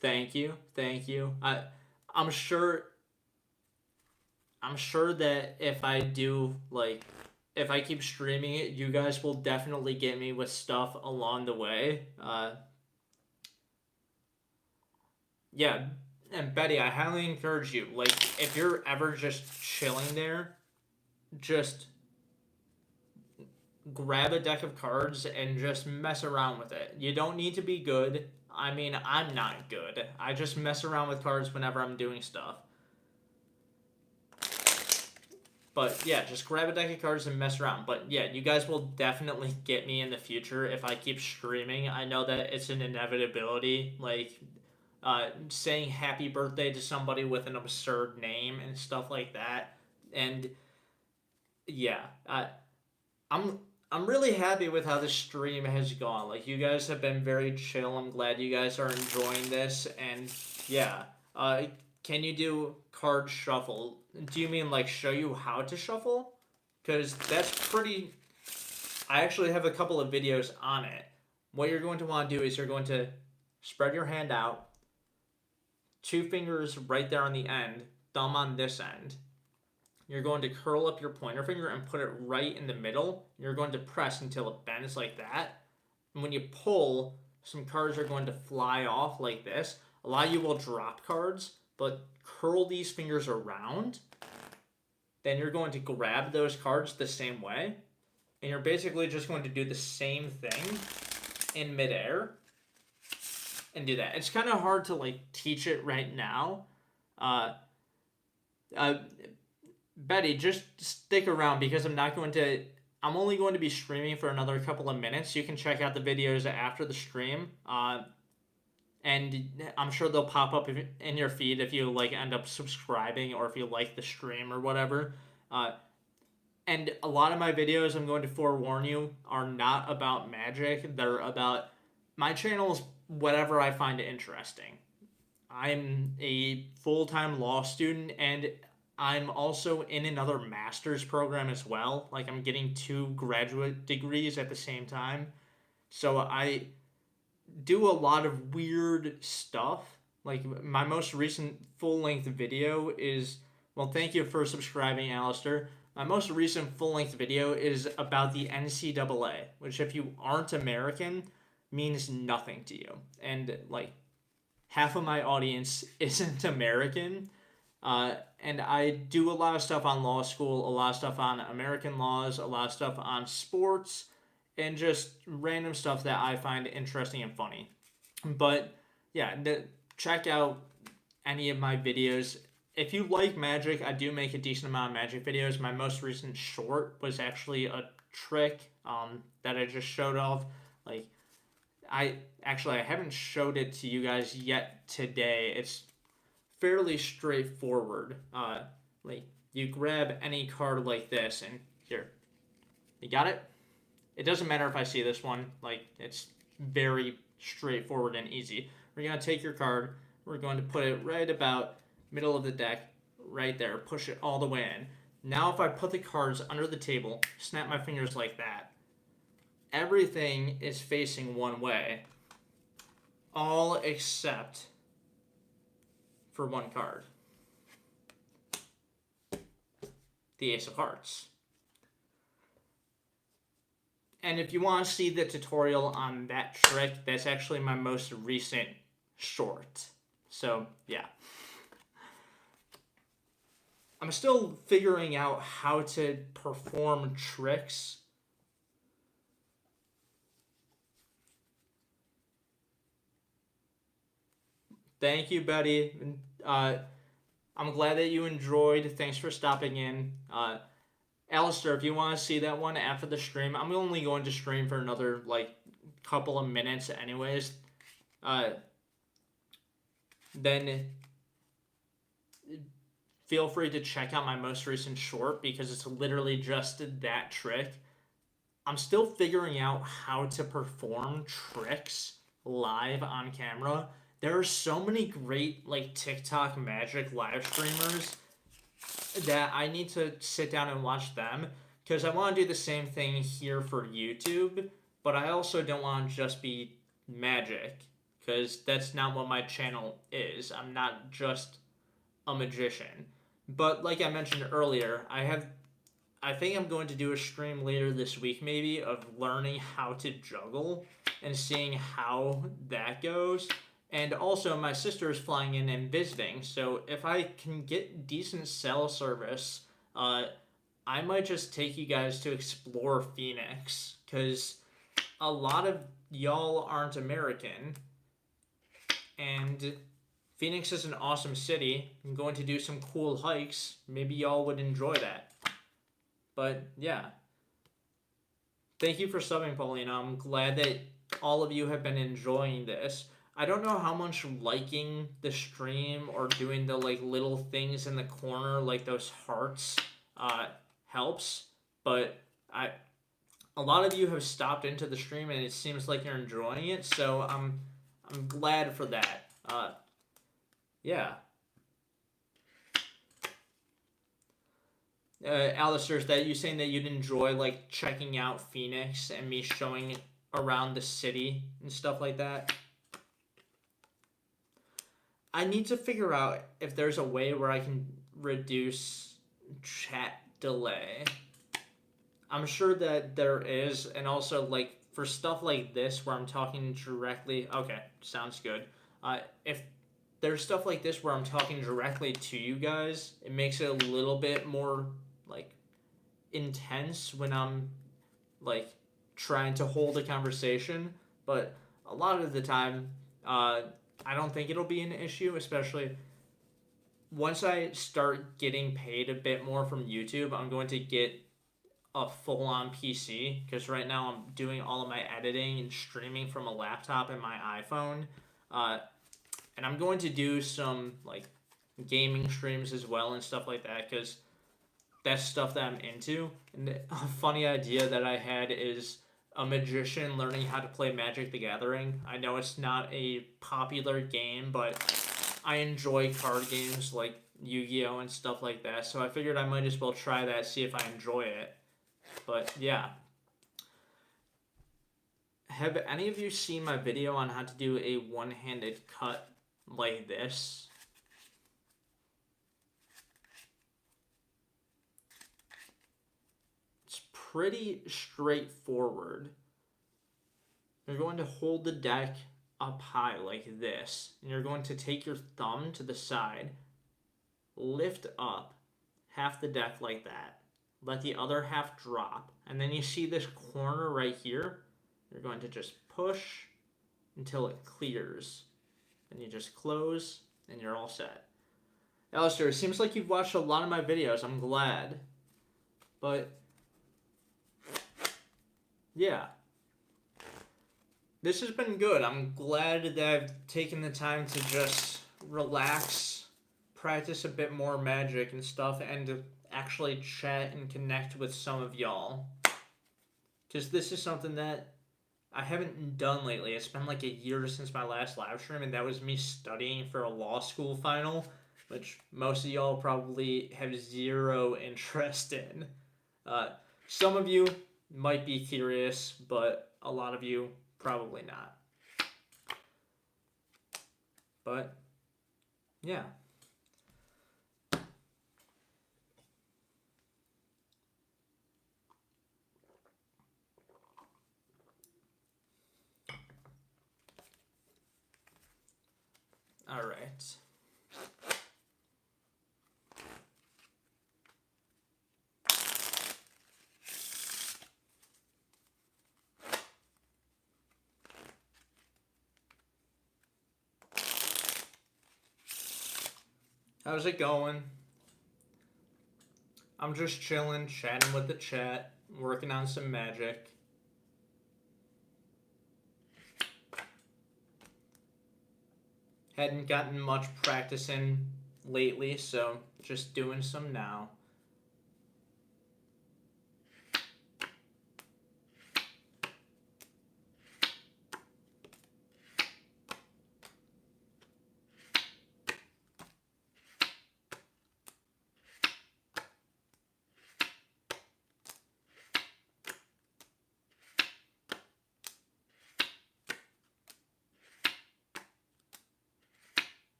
Thank you. I'm sure that if I do, like, if I keep streaming it, you guys will definitely get me with stuff along the way. Yeah, and Betty, I highly encourage you, like, if you're ever just chilling there, just grab a deck of cards and just mess around with it. You don't need to be good. I mean, I'm not good. I just mess around with cards whenever I'm doing stuff. But yeah, just grab a deck of cards and mess around. But yeah, you guys will definitely get me in the future if I keep streaming. I know that it's an inevitability. Like, saying happy birthday to somebody with an absurd name and stuff like that. And yeah, I'm I'm really happy with how the stream has gone. Like, you guys have been very chill. I'm glad you guys are enjoying this. And yeah, can you do card shuffle? Do you mean like show you how to shuffle? Because that's pretty. I actually have a couple of videos on it. What you're going to want to do is you're going to spread your hand out, two fingers right there on the end, thumb on this end. You're going to curl up your pointer finger and put it right in the middle. You're going to press until it bends like that. And when you pull, some cards are going to fly off like this. A lot of you will drop cards, but curl these fingers around. Then you're going to grab those cards the same way. And you're basically just going to do the same thing in midair and do that. It's kind of hard to like teach it right now. Betty, just stick around because I'm only going to be streaming for another couple of minutes. You can check out the videos after the stream. And I'm sure they'll pop up in your feed if you like end up subscribing or if you like the stream or whatever. And a lot of my videos, I'm going to forewarn you, are not about Magic. They're about my channel's whatever I find interesting. I'm a full-time law student, and I'm also in another master's program as well. Like, I'm getting 2 graduate degrees at the same time. So I do a lot of weird stuff. Like, my most recent full-length video is... Well, thank you for subscribing, Alistair. My most recent full-length video is about the NCAA, which, if you aren't American, means nothing to you. And, like, half of my audience isn't American. And I do a lot of stuff on law school, a lot of stuff on American laws, a lot of stuff on sports, and just random stuff that I find interesting and funny. But, yeah, check out any of my videos. If you like Magic, I do make a decent amount of Magic videos. My most recent short was actually a trick that I just showed off. Like, I haven't showed it to you guys yet today. It's fairly straightforward. Like, you grab any card like this, and here, you got it? It doesn't matter if I see this one. Like, it's very straightforward and easy. We're going to take your card. We're going to put it right about middle of the deck, right there. Push it all the way in. Now if I put the cards under the table, snap my fingers like that, everything is facing one way, all except for one card. The Ace of Hearts. And if you want to see the tutorial on that trick, that's actually my most recent short. So, yeah. I'm still figuring out how to perform tricks. Thank you, Betty. I'm glad that you enjoyed. Thanks for stopping in. Alistair, if you want to see that one after the stream, I'm only going to stream for another, like, couple of minutes anyways. Then feel free to check out my most recent short because it's literally just that trick. I'm still figuring out how to perform tricks live on camera. There are so many great, like, TikTok Magic live streamers that I need to sit down and watch them because I want to do the same thing here for YouTube, but I also don't want to just be Magic because that's not what my channel is. I'm not just a magician. But like I mentioned earlier, I think I'm going to do a stream later this week maybe of learning how to juggle and seeing how that goes. And also my sister is flying in and visiting, so if I can get decent cell service, I might just take you guys to explore Phoenix, because a lot of y'all aren't American, and Phoenix is an awesome city. I'm going to do some cool hikes. Maybe y'all would enjoy that. But, yeah. Thank you for subbing, Paulina. I'm glad that all of you have been enjoying this. I don't know how much liking the stream or doing the like little things in the corner, like those hearts, helps. But a lot of you have stopped into the stream, and it seems like you're enjoying it. So I'm glad for that. Yeah. Alistair, is that you saying that you'd enjoy like checking out Phoenix and me showing around the city and stuff like that? I need to figure out if there's a way where I can reduce chat delay. I'm sure that there is, and also like for stuff like this where I'm talking directly. Okay, sounds good. If there's stuff like this where I'm talking directly to you guys, it makes it a little bit more like intense when I'm like trying to hold a conversation. But a lot of the time, I don't think it'll be an issue, especially once I start getting paid a bit more from YouTube. I'm going to get a full-on PC because right now I'm doing all of my editing and streaming from a laptop and my iPhone, and I'm going to do some like gaming streams as well and stuff like that because that's stuff that I'm into. And a funny idea that I had is a magician learning how to play Magic the Gathering. I know it's not a popular game, but I enjoy card games like Yu-Gi-Oh and stuff like that. So I figured I might as well try that, see if I enjoy it. But yeah. Have any of you seen my video on how to do a one-handed cut like this? It's pretty straightforward. You're going to hold the deck up high like this, and you're going to take your thumb to the side, lift up half the deck like that, let the other half drop, and then you see this corner right here. You're going to just push until it clears. Then you just close, and you're all set. Alistair, it seems like you've watched a lot of my videos. I'm glad. But, yeah. This has been good. I'm glad that I've taken the time to just relax, practice a bit more Magic and stuff, and to actually chat and connect with some of y'all. Because this is something that I haven't done lately. It's been like a year since my last live stream, and that was me studying for a law school final, which most of y'all probably have zero interest in. Some of you might be curious, but a lot of you probably not. But, yeah. All right. How's it going? I'm just chilling, chatting with the chat, working on some Magic. Hadn't gotten much practice in lately, so just doing some now.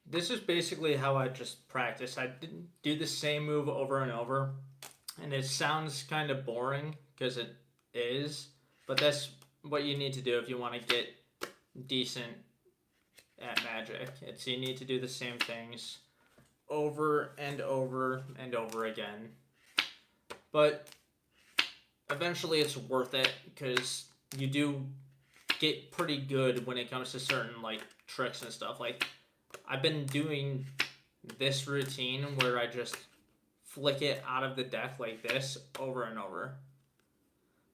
This is basically how I just practice. I didn't do the same move over and over, and it sounds kind of boring because it is, but that's what you need to do if you want to get decent at Magic. It's you need to do the same things over and over and over again. But eventually it's worth it because you do get pretty good when it comes to certain like tricks and stuff. Like I've been doing this routine where I just flick it out of the deck like this over and over.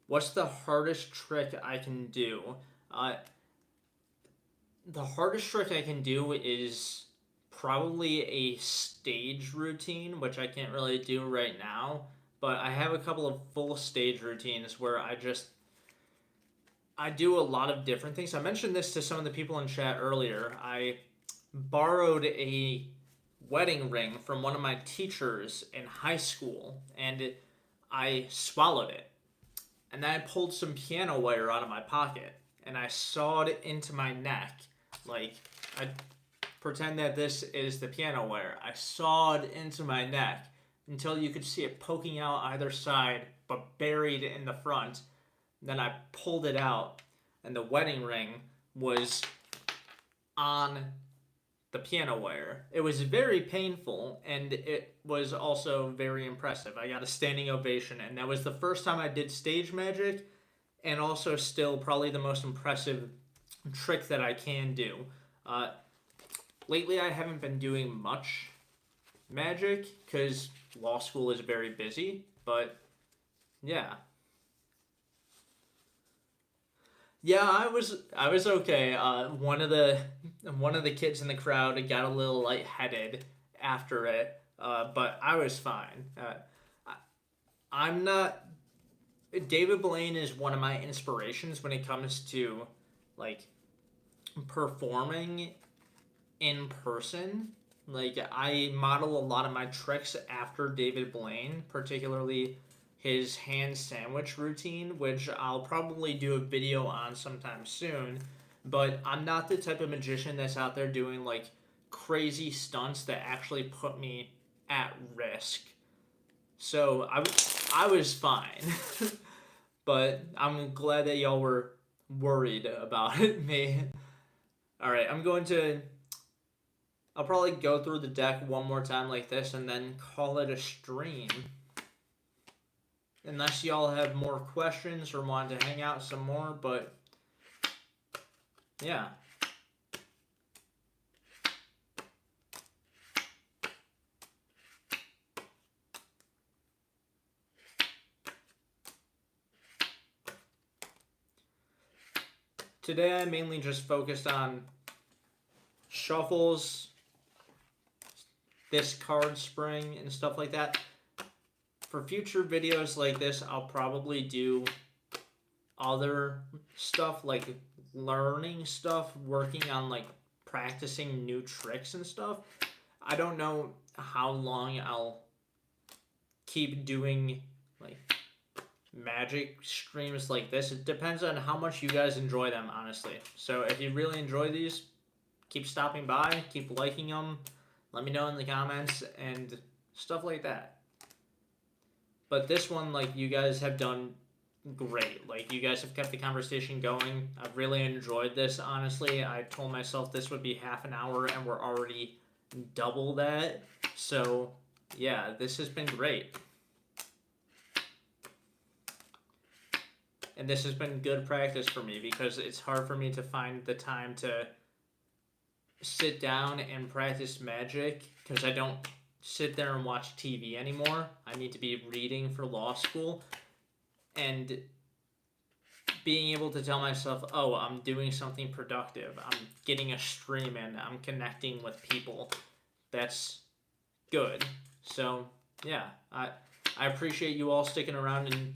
What's the hardest trick I can do? The hardest trick I can do is probably a stage routine, which I can't really do right now. But I have a couple of full stage routines where I do a lot of different things. I mentioned this to some of the people in chat earlier. I borrowed a wedding ring from one of my teachers in high school, and I swallowed it. And then I pulled some piano wire out of my pocket, and I sawed it into my neck. Like, I pretend that this is the piano wire. I sawed into my neck until you could see it poking out either side, but buried in the front. Then I pulled it out, and the wedding ring was on the piano wire. It was very painful, and it was also very impressive. I got a standing ovation, and that was the first time I did stage magic, and also still probably the most impressive trick that I can do. Lately, I haven't been doing much magic because law school is very busy, but yeah. Yeah, I was okay. One of the kids in the crowd got a little lightheaded after it, but I was fine. I'm not. David Blaine is one of my inspirations when it comes to like performing in person. Like, I model a lot of my tricks after David Blaine, particularly his hand sandwich routine, which I'll probably do a video on sometime soon. But I'm not the type of magician that's out there doing like crazy stunts that actually put me at risk. So I was fine. But I'm glad that y'all were worried about me. Alright, I'll probably go through the deck one more time like this and then call it a stream. Unless y'all have more questions or want to hang out some more, but yeah. Today I mainly just focused on shuffles, this card spring, and stuff like that. For future videos like this, I'll probably do other stuff like learning stuff, working on like practicing new tricks and stuff. I don't know how long I'll keep doing like magic streams like this. It depends on how much you guys enjoy them, honestly. So if you really enjoy these, keep stopping by, keep liking them, let me know in the comments and stuff like that. But this one, like, you guys have done great. Like, you guys have kept the conversation going. I've really enjoyed this, honestly. I told myself this would be half an hour, and we're already double that. So, yeah, this has been great. And this has been good practice for me because it's hard for me to find the time to sit down and practice magic because I don't sit there and watch TV anymore. I need to be reading for law school and being able to tell myself, oh, I'm doing something productive. I'm getting a stream in. I'm connecting with people. That's good. So, yeah, I appreciate you all sticking around and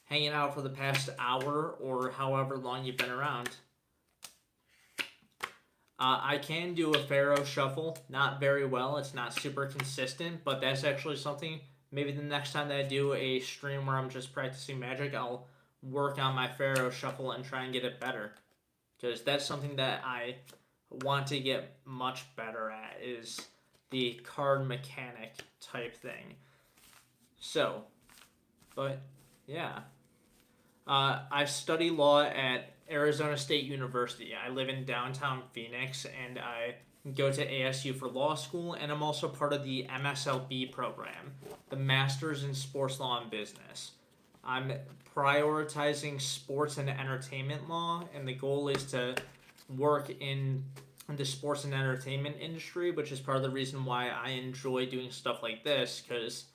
hanging out for the past hour or however long you've been around. I can do a Pharaoh shuffle, not very well. It's not super consistent, but that's actually something, maybe the next time that I do a stream where I'm just practicing magic, I'll work on my Pharaoh shuffle and try and get it better. Because that's something that I want to get much better at, is the card mechanic type thing. So, but yeah. I study law at Arizona State University. I live in downtown Phoenix, and I go to ASU for law school, and I'm also part of the MSLB program, the Masters in Sports Law and Business. I'm prioritizing sports and entertainment law, and the goal is to work in the sports and entertainment industry, which is part of the reason why I enjoy doing stuff like this, because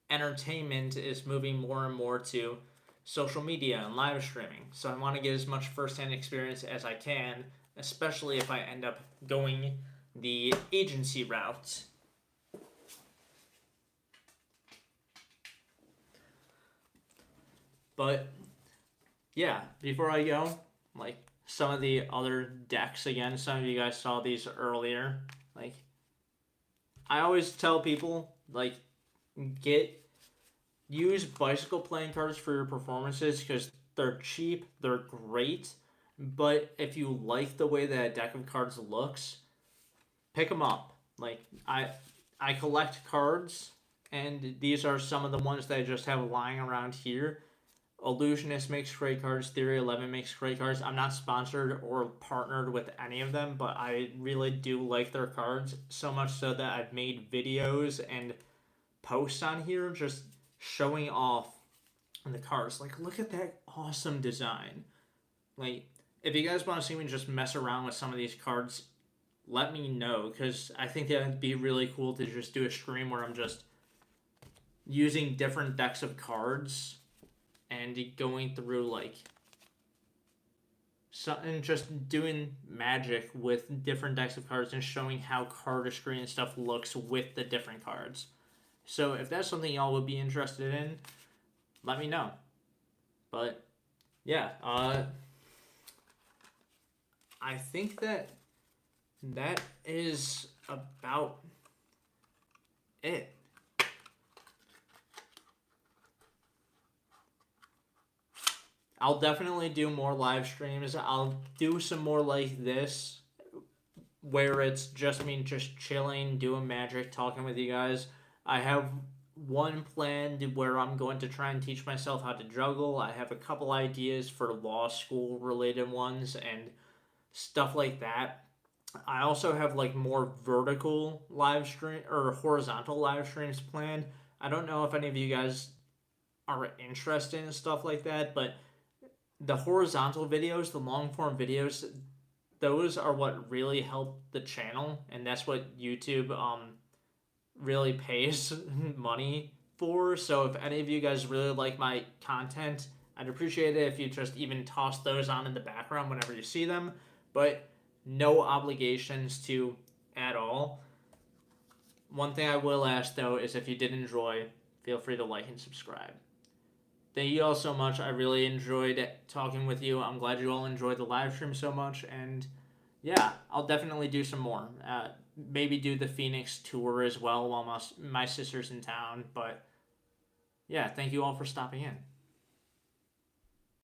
entertainment is moving more and more to social media and live streaming. So I want to get as much firsthand experience as I can, especially if I end up going the agency route. But yeah, before I go, like some of the other decks again, some of you guys saw these earlier. Like I always tell people, like use bicycle playing cards for your performances because they're cheap, they're great. But if you like the way that deck of cards looks, pick them up. Like I collect cards, and these are some of the ones that I just have lying around here. Illusionist makes great cards. Theory 11 makes great cards. I'm not sponsored or partnered with any of them, but I really do like their cards, so much so that I've made videos and posts on here just showing off the cards. Like, look at that awesome design. Like, if you guys want to see me just mess around with some of these cards, let me know, because I think that would be really cool to just do a stream where I'm just using different decks of cards and going through like something, just doing magic with different decks of cards and showing how cardistry and stuff looks with the different cards. So if that's something y'all would be interested in, let me know. But yeah, I think that is about it. I'll definitely do more live streams. I'll do some more like this, where it's just me just chilling, doing magic, talking with you guys. I have one planned where I'm going to try and teach myself how to juggle. I have a couple ideas for law school related ones and stuff like that. I also have like more vertical live stream or horizontal live streams planned. I don't know if any of you guys are interested in stuff like that, but the horizontal videos, the long form videos, those are what really help the channel, and that's what YouTube really pays money for. So if any of you guys really like my content, I'd appreciate it if you just even toss those on in the background whenever you see them, but no obligations to at all. One thing I will ask though is if you did enjoy, feel free to like and subscribe. Thank you all so much. I really enjoyed talking with you. I'm glad you all enjoyed the live stream so much. And yeah, I'll definitely do some more. Maybe do the Phoenix tour as well while my sister's in town. But yeah, thank you all for stopping in.